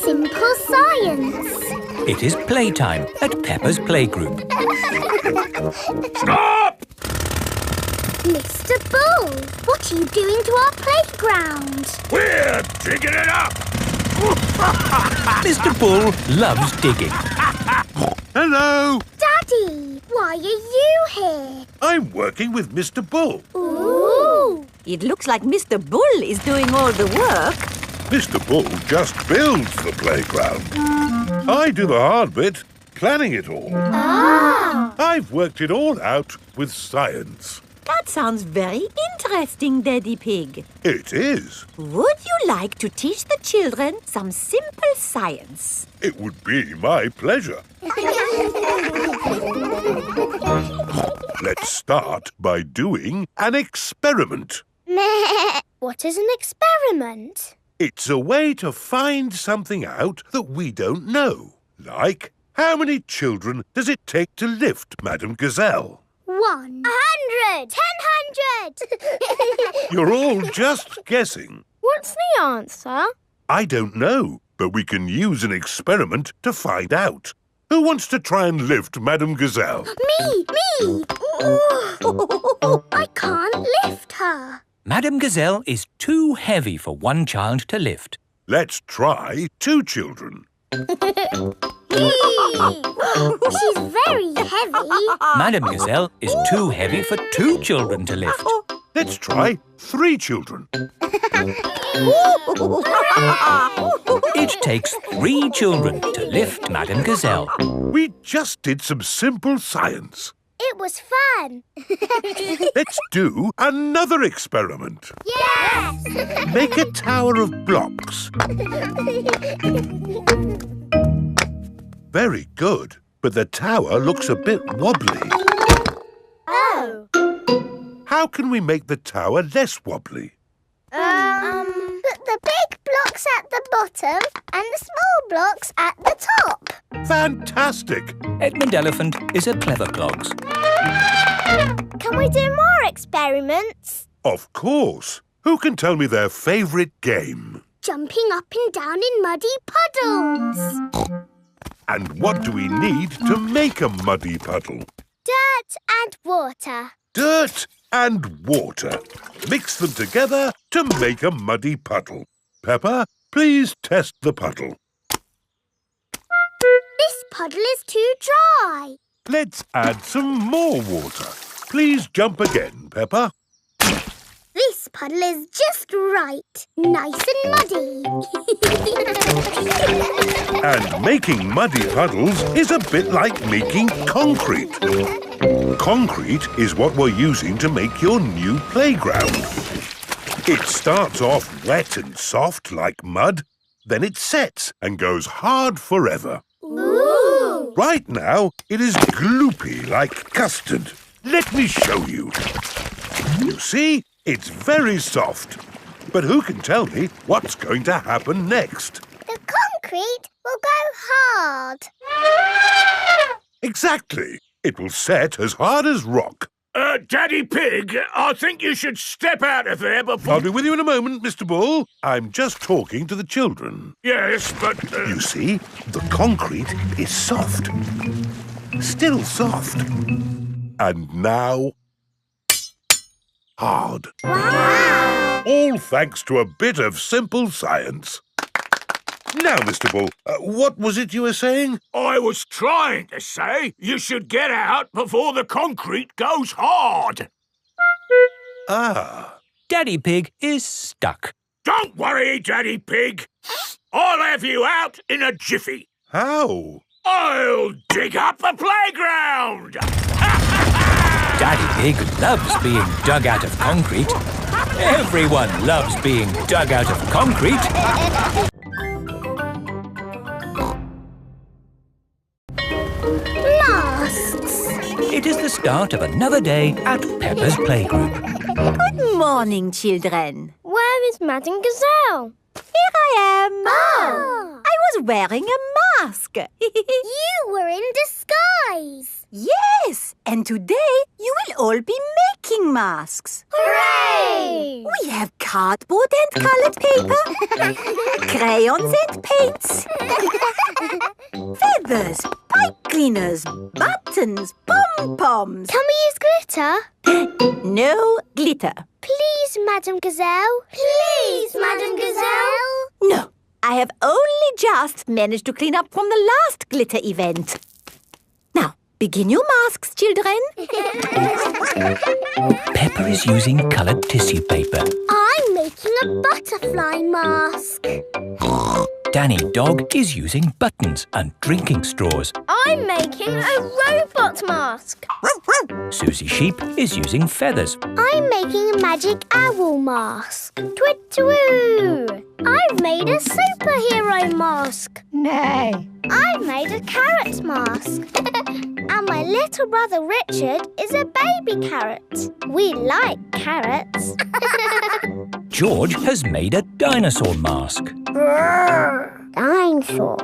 Simple science. It is playtime at Peppa's playgroup. Stop! Mr. Bull, what are you doing to our playground? We're digging it up! Mr. Bull loves digging. Hello. Daddy, why are you here? I'm working with Mr. Bull. Ooh! It looks like Mr. Bull is doing all the work. Mr. Bull just builds the playground. I do the hard bit, planning it all. Ah! I've worked it all out with science. That sounds very interesting, Daddy Pig. It is. Would you like to teach the children some simple science? It would be my pleasure. Let's start by doing an experiment. Meh. What is an experiment? It's a way to find something out that we don't know. Like, how many children does it take to lift Madame Gazelle? 100! 1000! You're all just guessing. What's the answer? I don't know, but we can use an experiment to find out. Who wants to try and lift Madame Gazelle? Me! I can't lift her. Madame Gazelle is too heavy for one child to lift. Let's try 2 children. She's very heavy. Madame Gazelle is too heavy for 2 children to lift. Let's try 3 children. It takes 3 children to lift Madame Gazelle. We just did some simple science. It was fun. Let's do another experiment. Yes! Make a tower of blocks. Very good, but the tower looks a bit wobbly. Oh. How can we make the tower less wobbly? Put the big blocks at the bottom and the small blocks at the top. Fantastic! Edmund Elephant is a clever clogs. Can we do more experiments? Of course. Who can tell me their favourite game? Jumping up and down in muddy puddles. And what do we need to make a muddy puddle? Dirt and water. Dirt and water. Mix them together to make a muddy puddle. Peppa, please test the puddle. This puddle is too dry. Let's add some more water. Please jump again, Peppa. This puddle is just right. Nice and muddy. And making muddy puddles is a bit like making concrete. Concrete is what we're using to make your new playground. It starts off wet and soft like mud, then it sets and goes hard forever. Ooh! Right now, it is gloopy like custard. Let me show you. You see, it's very soft. But who can tell me what's going to happen next? The concrete will go hard. Exactly. It will set as hard as rock. Daddy Pig, I think you should step out of there before... I'll be with you in a moment, Mr. Bull. I'm just talking to the children. Yes, but... You see, the concrete is soft. Still soft. And now... hard. Wow! All thanks to a bit of simple science. Now, Mr. Bull, what was it you were saying? I was trying to say you should get out before the concrete goes hard. Ah. Daddy Pig is stuck. Don't worry, Daddy Pig. I'll have you out in a jiffy. How? I'll dig up the playground. Daddy Pig loves being dug out of concrete. Everyone loves being dug out of concrete. Masks. It is the start of another day at Peppa's playgroup. Good morning, children. Where is Madame Gazelle? Here I am. Oh. I was wearing a mask. You were in disguise. Yes, and today you will all be making masks. Hooray! We have cardboard and coloured paper, crayons and paints, feathers, pipe cleaners, buttons, pom-poms. Can we use glitter? No glitter. Please, Madame Gazelle. Please, Madame Gazelle. No, I have only just managed to clean up from the last glitter event. Now, begin your masks, children. Peppa is using coloured tissue paper. I'm making a butterfly mask. Danny Dog is using buttons and drinking straws. I'm making a robot mask. Susie Sheep is using feathers. I'm making a magic owl mask. Twit-twoo! I've made a superhero mask. Nay. I've made a carrot mask. And my little brother Richard is a baby carrot. We like carrots. George has made a dinosaur mask. Dinosaur.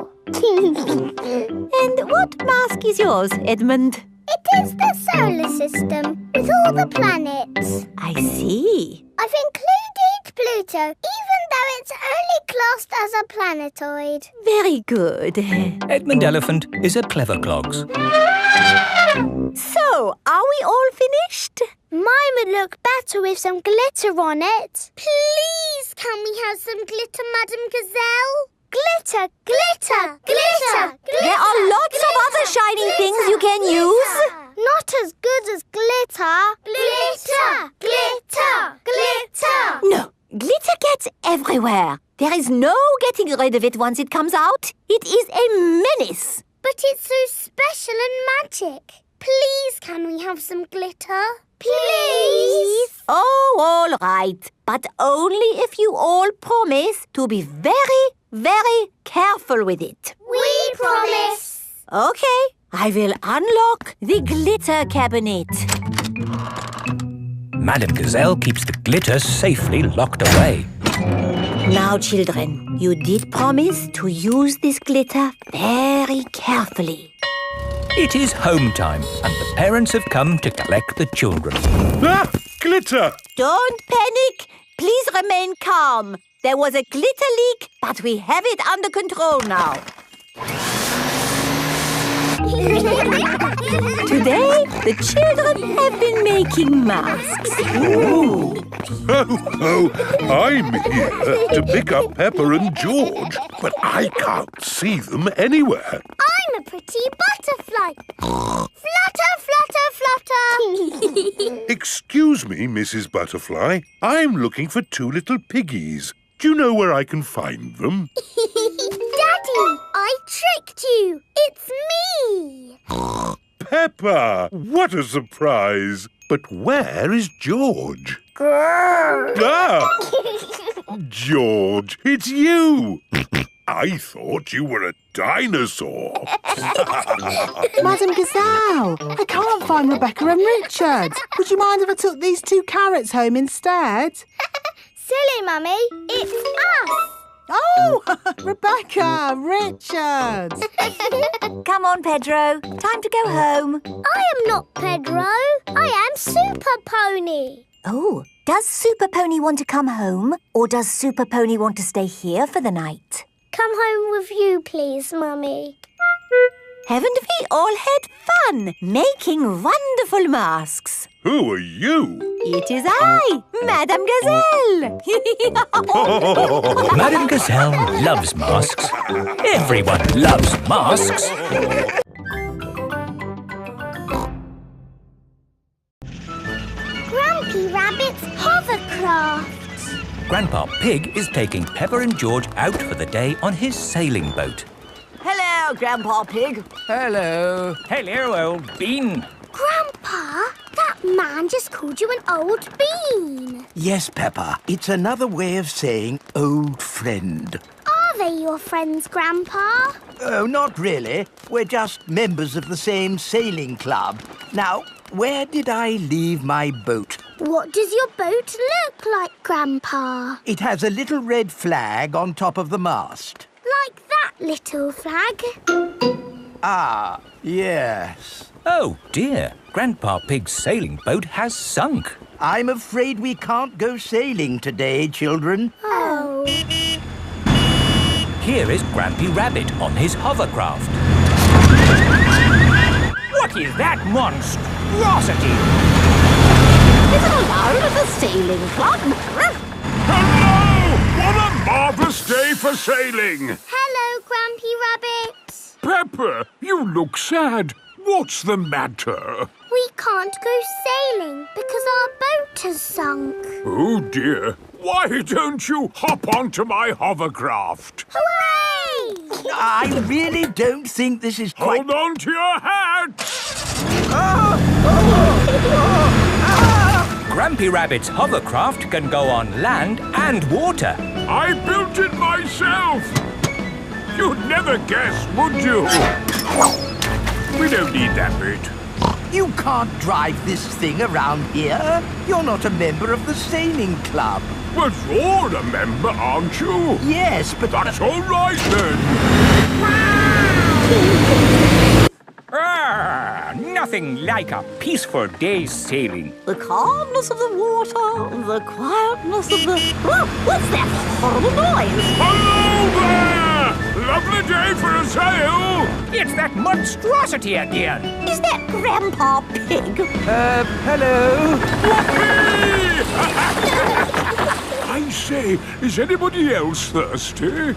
And what mask is yours, Edmund? It is the solar system with all the planets. I see. I've included Pluto, even though it's only classed as a planetoid. Very good. Edmund Elephant is a clever clogs. So, are we all finished? Mine would look better with some glitter on it. Please, can we have some glitter, Madame Gazelle? Glitter, glitter, glitter, glitter. There are lots of other shining things you can use. Not as good as glitter. Glitter, glitter, glitter. No, glitter gets everywhere. There is no getting rid of it once it comes out. It is a menace. But it's so special and magic. Please, can we have some glitter? Please? Oh, all right. But only if you all promise to be very, very careful with it. We promise. Okay, I will unlock the glitter cabinet. Madame Gazelle keeps the glitter safely locked away. Now, children, you did promise to use this glitter very carefully. It is home time and the parents have come to collect the children. Ah! Glitter! Don't panic. Please remain calm. There was a glitter leak, but we have it under control now. Today, the children have been making masks. Ooh. Oh, I'm here to pick up Peppa and George, but I can't see them anywhere. I'm a pretty butterfly. Flutter, flutter, flutter. Excuse me, Mrs. Butterfly. I'm looking for two little piggies. Do you know where I can find them? Daddy, I tricked you. It's me. Peppa! What a surprise! But where is George? Grrr. Ah! George, it's you! I thought you were a dinosaur. Madame Gazelle, I can't find Rebecca and Richard. Would you mind if I took these two carrots home instead? Silly, Mummy. It's us. Oh, Rebecca, Richard. Come on, Pedro. Time to go home. I am not Pedro. I am Super Pony. Oh, does Super Pony want to come home? Or does Super Pony want to stay here for the night? Come home with you, please, Mummy. Haven't we all had fun making wonderful masks? Who are you? It is I, Madame Gazelle. Madame Gazelle loves masks. Everyone loves masks. Grumpy Rabbit's hovercraft. Grandpa Pig is taking Peppa and George out for the day on his sailing boat. Hello, Grandpa Pig. Hello. Hello, old bean. Grandpa, that man just called you an old bean. Yes, Peppa. It's another way of saying old friend. Are they your friends, Grandpa? Oh, not really. We're just members of the same sailing club. Now, where did I leave my boat? What does your boat look like, Grandpa? It has a little red flag on top of the mast. Like that little flag? Ah, yes. Oh, dear. Grandpa Pig's sailing boat has sunk. I'm afraid we can't go sailing today, children. Oh. Here is Grampy Rabbit on his hovercraft. What is that monstrosity? Is it allowed at the sailing club? Hello! What a marvellous day for sailing! Hello, Grampy Rabbit. Peppa, you look sad. What's the matter? We can't go sailing because our boat has sunk. Oh, dear. Why don't you hop onto my hovercraft? Hooray! I really don't think this is quite... Hold on to your hat! Grampy Rabbit's hovercraft can go on land and water. I built it myself! You'd never guess, would you? We don't need that bit. You can't drive this thing around here. You're not a member of the sailing club. But you're a member, aren't you? Yes, but... That's all right, then. Nothing like a peaceful day's sailing. The calmness of the water, the quietness of the... Oh, what's that horrible noise? Hello there! Lovely day for a sail! It's that monstrosity again. Is that Grandpa Pig? Hello? I say, is anybody else thirsty? Me!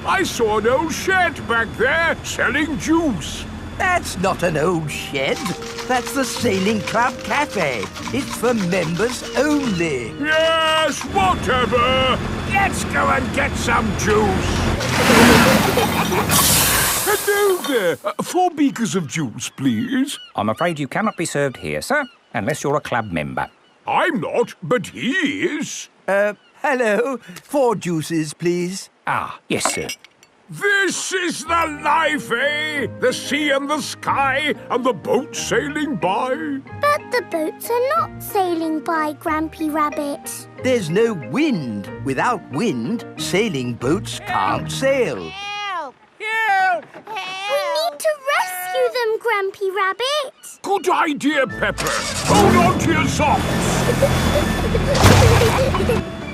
I saw an old shed back there selling juice. That's not an old shed. That's the Sailing Club Cafe. It's for members only. Yes, whatever. Let's go and get some juice. Hello there. 4 beakers of juice, please. I'm afraid you cannot be served here, sir, unless you're a club member. I'm not, but he is. Hello. 4 juices, please. Ah, yes, sir. This is the life, eh? The sea and the sky and the boat sailing by. But the boats are not sailing by, Grampy Rabbit. There's no wind. Without wind, sailing boats can't sail. Help! Help! We need to rescue them, Grampy Rabbit. Good idea, Peppa. Hold on to your socks.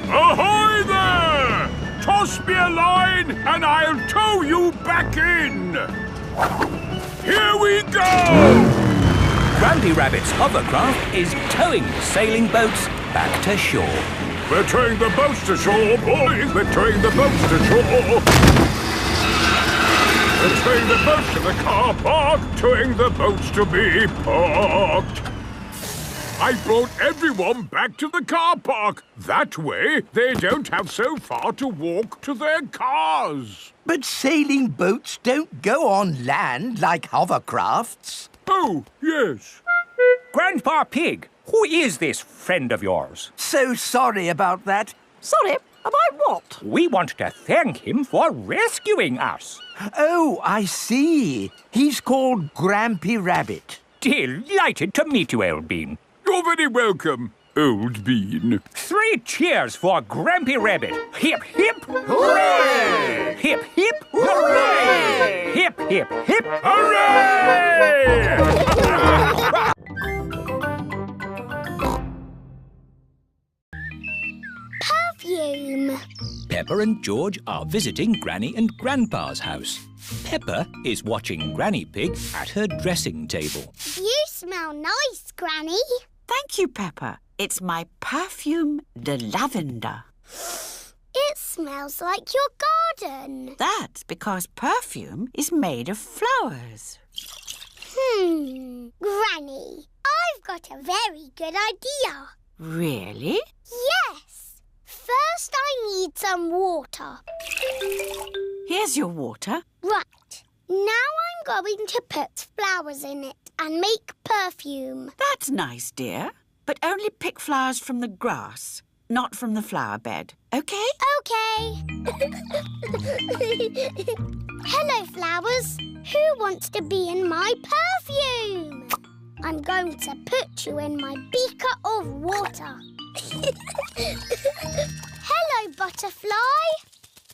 Ahoy there! Toss me a line and I'll tow you back in. Here we go! Grampy Rabbit's hovercraft is towing the sailing boats back to shore. We're towing the boats to shore, boys. We're towing the boats to shore. We're towing the boats to the car park, towing the boats to be parked. I brought everyone back to the car park. That way, they don't have so far to walk to their cars. But sailing boats don't go on land like hovercrafts. Oh, yes. Grandpa Pig, who is this friend of yours? So sorry about that. Sorry, about what? We want to thank him for rescuing us. Oh, I see. He's called Grampy Rabbit. Delighted to meet you, Old Bean. You're very welcome. old bean. 3 cheers for Grampy Rabbit. Hip, hip, hooray! Hip, hip, hooray! Hip, hip, hip, hooray! Perfume. Peppa and George are visiting Granny and Grandpa's house. Peppa is watching Granny Pig at her dressing table. You smell nice, Granny. Thank you, Peppa. It's my perfume de lavender. It smells like your garden. That's because perfume is made of flowers. Granny, I've got a very good idea. Really? Yes. First, I need some water. Here's your water. Right. Now I'm going to put flowers in it and make perfume. That's nice, dear. But only pick flowers from the grass, not from the flower bed. OK? OK. Hello, flowers. Who wants to be in my perfume? I'm going to put you in my beaker of water. Hello, butterfly.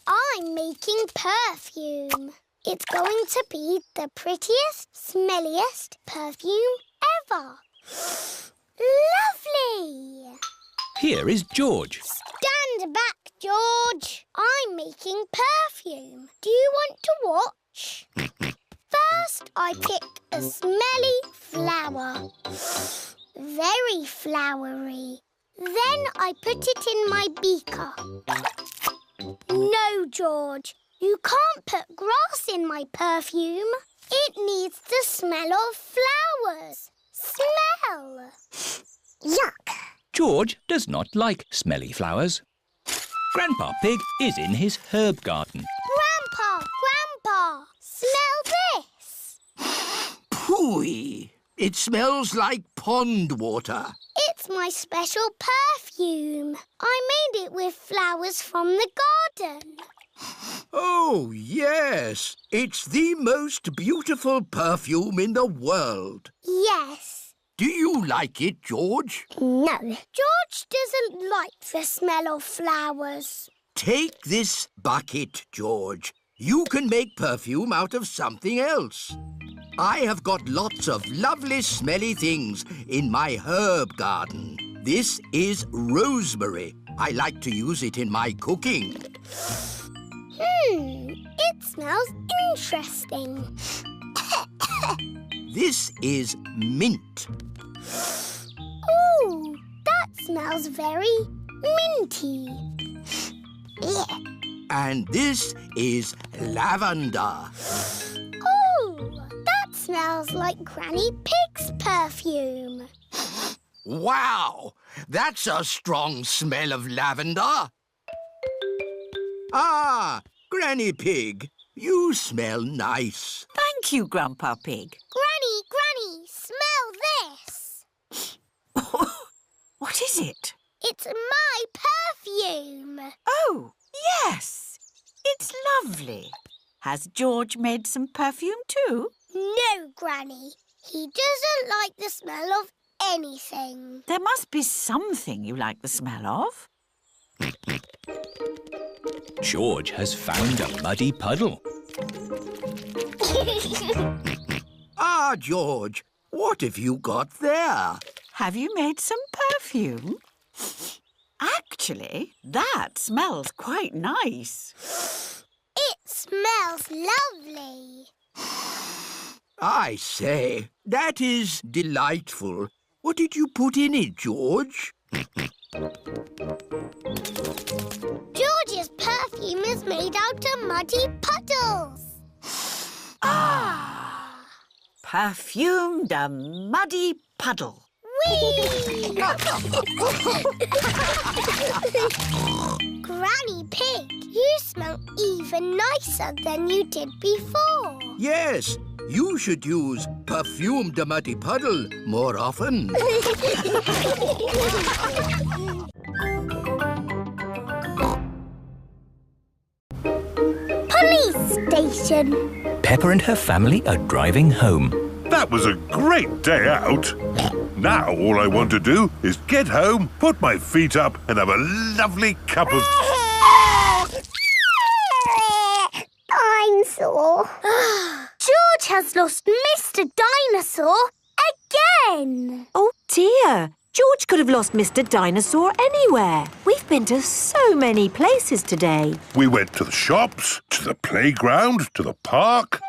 I'm making perfume. It's going to be the prettiest, smelliest perfume ever. Lovely! Here is George. Stand back, George. I'm making perfume. Do you want to watch? First, I pick a smelly flower. Very flowery. Then I put it in my beaker. No, George. You can't put grass in my perfume. It needs the smell of flowers. Smell! Yuck! George does not like smelly flowers. Grandpa Pig is in his herb garden. Grandpa! Smell this! Pooey! It smells like pond water. It's my special perfume. I made it with flowers from the garden. Oh, yes. It's the most beautiful perfume in the world. Yes. Do you like it, George? No. George doesn't like the smell of flowers. Take this bucket, George. You can make perfume out of something else. I have got lots of lovely smelly things in my herb garden. This is rosemary. I like to use it in my cooking. It smells interesting. This is mint. Ooh, that smells very minty. And this is lavender. Ooh, that smells like Granny Pig's perfume. Wow! That's a strong smell of lavender. Ah, Granny Pig, you smell nice. Thank you, Grandpa Pig. Granny, smell this. What is it? It's my perfume. Oh, yes. It's lovely. Has George made some perfume too? No, Granny. He doesn't like the smell of anything. There must be something you like the smell of. George has found a muddy puddle. Ah, George, what have you got there? Have you made some perfume? Actually, that smells quite nice. It smells lovely. I say, that is delightful. What did you put in it, George? George's perfume is made out of muddy puddles. Ah! Perfumed a muddy puddle. Whee! Granny Pig, you smell even nicer than you did before. Yes, you should use perfumed a muddy puddle more often. Police station. Peppa and her family are driving home. That was a great day out. Now all I want to do is get home, put my feet up and have a lovely cup of... I'm sore. George has lost Mr. Dinosaur again. Oh dear, George could have lost Mr. Dinosaur anywhere. We've been to so many places today. We went to the shops, to the playground, to the park.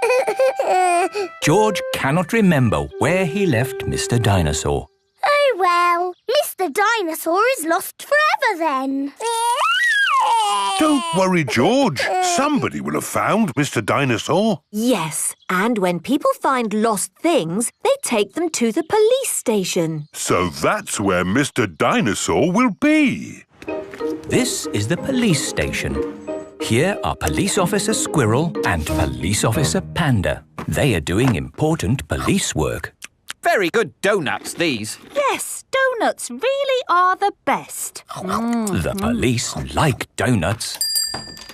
George cannot remember where he left Mr. Dinosaur. Oh well, Mr. Dinosaur is lost forever then. Don't worry, George. Somebody will have found Mr. Dinosaur. Yes, and when people find lost things, they take them to the police station. So that's where Mr. Dinosaur will be. This is the police station. Here are Police Officer Squirrel and Police Officer Panda. They are doing important police work. Very good doughnuts, these. Yes, doughnuts really are the best. The police like donuts.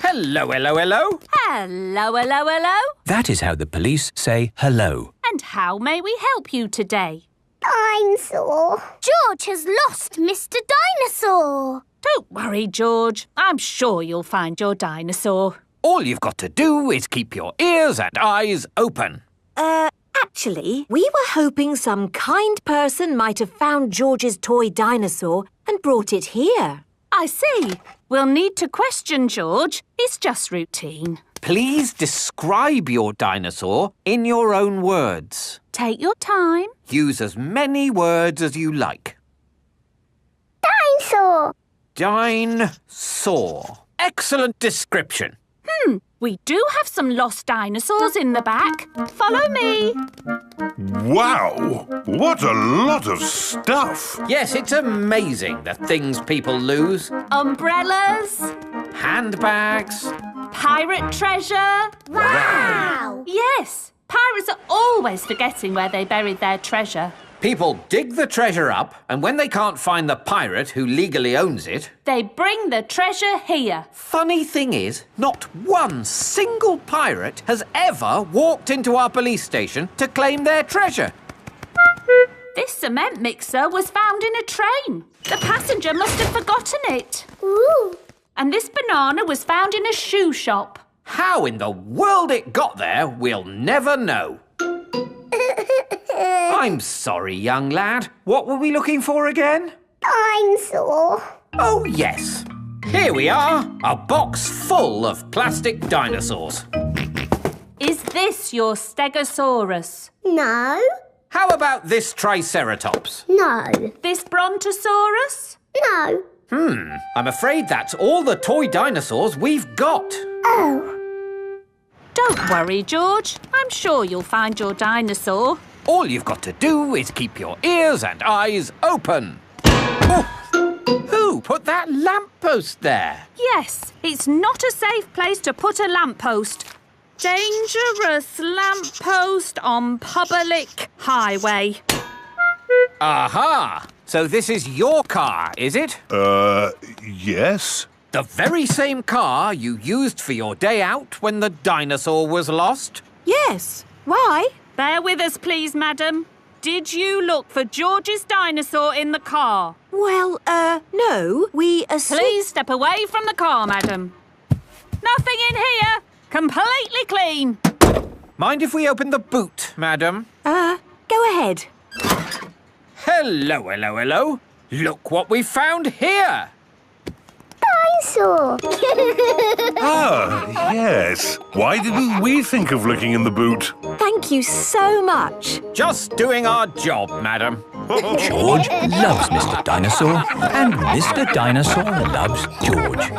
Hello, hello, hello. Hello, hello, hello. That is how the police say hello. And how may we help you today? I'm sore. George has lost Mr. Dinosaur. Don't worry, George. I'm sure you'll find your dinosaur. All you've got to do is keep your ears and eyes open. Actually, we were hoping some kind person might have found George's toy dinosaur and brought it here. I see. We'll need to question George. It's just routine. Please describe your dinosaur in your own words. Take your time. Use as many words as you like. Dinosaur. Dinosaur. Excellent description. We do have some lost dinosaurs in the back. Follow me. Wow! What a lot of stuff! Yes, it's amazing the things people lose. Umbrellas. Handbags. Pirate treasure. Wow! Yes, pirates are always forgetting where they buried their treasure. People dig the treasure up, and when they can't find the pirate who legally owns it... They bring the treasure here. Funny thing is, not one single pirate has ever walked into our police station to claim their treasure. This cement mixer was found in a train. The passenger must have forgotten it. Ooh. And this banana was found in a shoe shop. How in the world it got there, we'll never know. I'm sorry, young lad. What were we looking for again? Dinosaur. Oh, yes. Here we are, a box full of plastic dinosaurs. Is this your Stegosaurus? No. How about this Triceratops? No. This Brontosaurus? No. I'm afraid that's all the toy dinosaurs we've got. Oh. Don't worry, George. I'm sure you'll find your dinosaur. All you've got to do is keep your ears and eyes open. Oh, who put that lamppost there? Yes, it's not a safe place to put a lamppost. Dangerous lamppost on public highway. Aha! So this is your car, is it? Yes. The very same car you used for your day out when the dinosaur was lost? Yes. Why? Bear with us, please, madam. Did you look for George's dinosaur in the car? Well, no. We Please step away from the car, madam. Nothing in here. Completely clean. Mind if we open the boot, madam? Go ahead. Hello, hello, hello. Look what we found here. Dinosaur. Ah, yes. Why didn't we think of looking in the boot? Thank you so much. Just doing our job, madam. George loves Mr. Dinosaur, and Mr. Dinosaur loves George.